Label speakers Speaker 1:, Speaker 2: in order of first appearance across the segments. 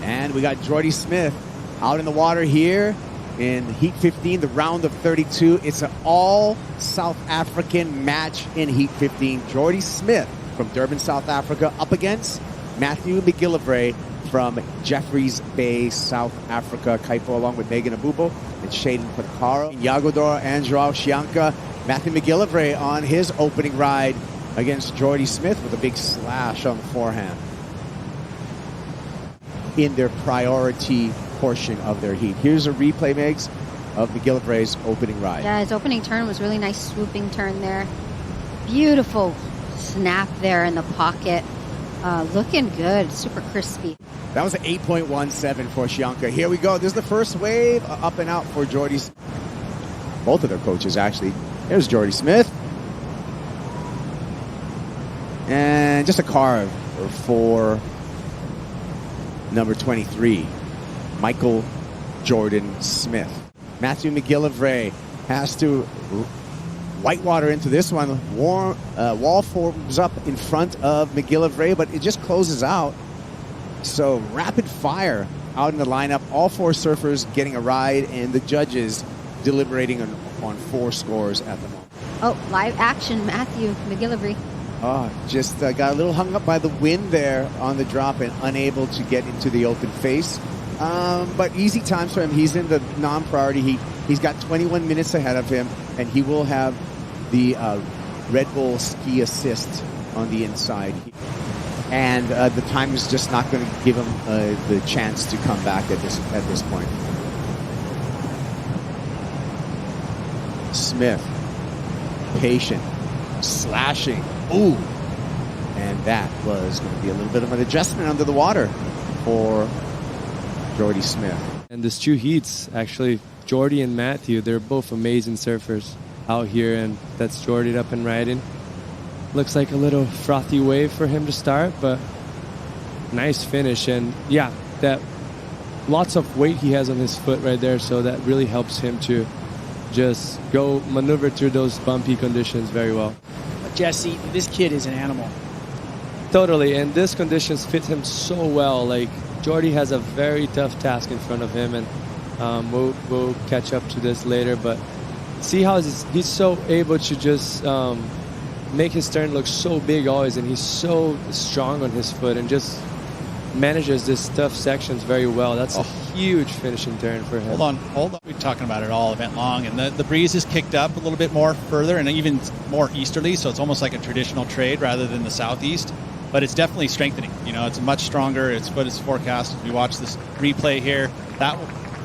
Speaker 1: And we got Jordy Smith out in the water here in Heat 15, the round of 32. It's an all South African match in Heat 15. Jordy Smith from Durban, South Africa, up against Matthew Mcgillivray from Jeffreys Bay, South Africa. Kaipo along with Megan Abubo and Shaden Pacaro. Yagodora and Joao Chianca. Matthew Mcgillivray on his opening ride against Jordy Smith with a big slash on the forehand in their priority portion of their heat. Here's a replay, Megs, of Mcgillivray's opening ride.
Speaker 2: Yeah, his opening turn was really nice, swooping turn there. Beautiful snap there in the pocket. Looking good, super crispy.
Speaker 1: That was an 8.17 for Chianca. Here we go. This is the first wave up and out for Jordy. Both of their coaches, actually. Here's Jordy Smith. And just a carve for number 23, Michael Jordan Smith. Matthew Mcgillivray has to whitewater into this one. Wall forms up in front of Mcgillivray, but it just closes out. So rapid fire out in the lineup. All four surfers getting a ride, and the judges deliberating on four scores at the moment.
Speaker 2: Oh, live action, Matthew Mcgillivray.
Speaker 1: Oh, just got a little hung up by the wind there on the drop and unable to get into the open face. But easy times for him. He's in the non-priority heat. He's got 21 minutes ahead of him, and he will have the Red Bull ski assist on the inside. And the time is just not going to give him the chance to come back at this point. Smith, patient, slashing. Ooh. And that was going to be a little bit of an adjustment under the water for Jordy Smith.
Speaker 3: And these two heats, actually, Jordy and Matthew, they're both amazing surfers out here, and that's Jordy up and riding. Looks like a little frothy wave for him to start, but nice finish. And yeah, that lots of weight he has on his foot right there, so that really helps him to just go maneuver through those bumpy conditions very well.
Speaker 4: Jesse, this kid is an animal.
Speaker 3: Totally, and these conditions fit him so well. Like, Jordy has a very tough task in front of him, and we'll catch up to this later, but see how he's so able to just make his turn look so big always, and he's so strong on his foot and just manages this tough sections very well. That's a huge finishing turn for him.
Speaker 5: Hold on. We're talking about it all event long, and the breeze has kicked up a little bit more further and even more easterly, so it's almost like a traditional trade rather than the southeast, but it's definitely strengthening. You know, it's much stronger. It's what is forecast. We watch this replay here. That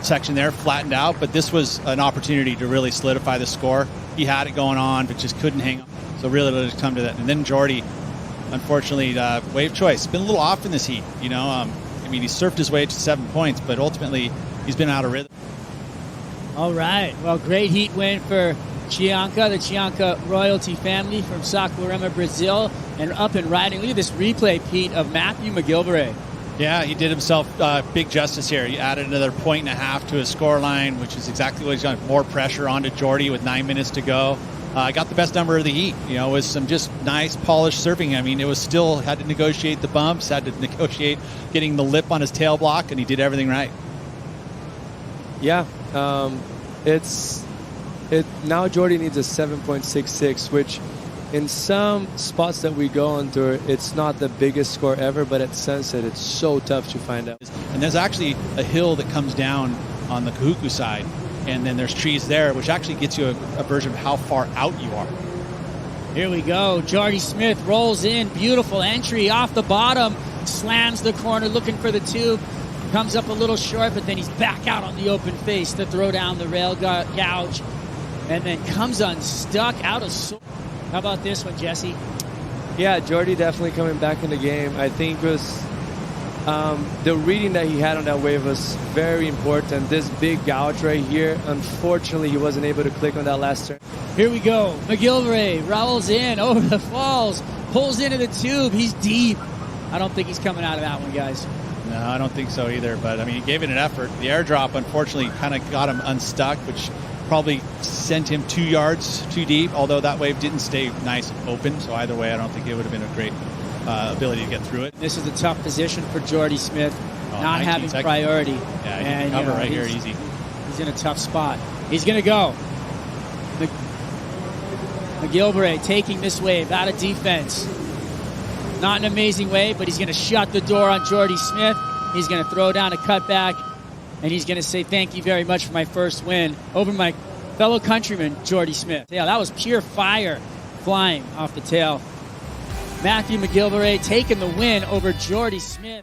Speaker 5: section there flattened out, but this was an opportunity to really solidify the score. He had it going on, but just couldn't hang on. So really let it come to that. And then Jordy, unfortunately, wave choice. Been a little off in this heat, you know. I mean, he surfed his way to 7 points, but ultimately he's been out of rhythm.
Speaker 4: All right. Well, great heat win for Chianca, the Chianca royalty family from Saquarema, Brazil, and up and riding. Look at this replay, Pete, of Matthew Mcgillivray.
Speaker 5: Yeah, he did himself big justice here. He added another 1.5 points to his score line, which is exactly what he's got. More pressure onto Jordy with 9 minutes to go. Got the best number of the heat, you know, with some just nice polished surfing. I mean, it was still had to negotiate the bumps, had to negotiate getting the lip on his tail block, and he did everything right.
Speaker 3: Yeah, now Jordy needs a 7.66, which in some spots that we go on tour, it's not the biggest score ever, but at Sunset, it's so tough to find out.
Speaker 5: And there's actually a hill that comes down on the Kahuku side, and then there's trees there, which actually gets you a version of how far out you are.
Speaker 4: Here we go. Jordy Smith rolls in. Beautiful entry off the bottom. Slams the corner looking for the tube. Comes up a little short, but then he's back out on the open face to throw down the rail gouge. And then comes unstuck out of sort. How about this one, Jesse?
Speaker 3: Yeah, Jordy definitely coming back in the game. I think was the reading that he had on that wave was very important. This big gouge right here, unfortunately, he wasn't able to click on that last turn.
Speaker 4: Here we go. Mcgillivray rolls in over the falls, pulls into the tube. He's deep. I don't think he's coming out of that one, guys.
Speaker 5: No, I don't think so either. But, I mean, he gave it an effort. The airdrop, unfortunately, kind of got him unstuck, which probably sent him 2 yards too deep, although that wave didn't stay nice and open. So either way, I don't think it would have been a great ability to get through it.
Speaker 4: This is a tough position for Jordy Smith, not
Speaker 5: 19
Speaker 4: having
Speaker 5: seconds.
Speaker 4: priority.
Speaker 5: Yeah, he can cover right here easy.
Speaker 4: He's in a tough spot. He's going to go. Mcgillivray taking this wave out of defense. Not an amazing wave, but he's going to shut the door on Jordy Smith. He's going to throw down a cutback, and he's going to say thank you very much for my first win over my fellow countryman, Jordy Smith. Yeah, that was pure fire flying off the tail. Matthew Mcgillivray taking the win over Jordy Smith.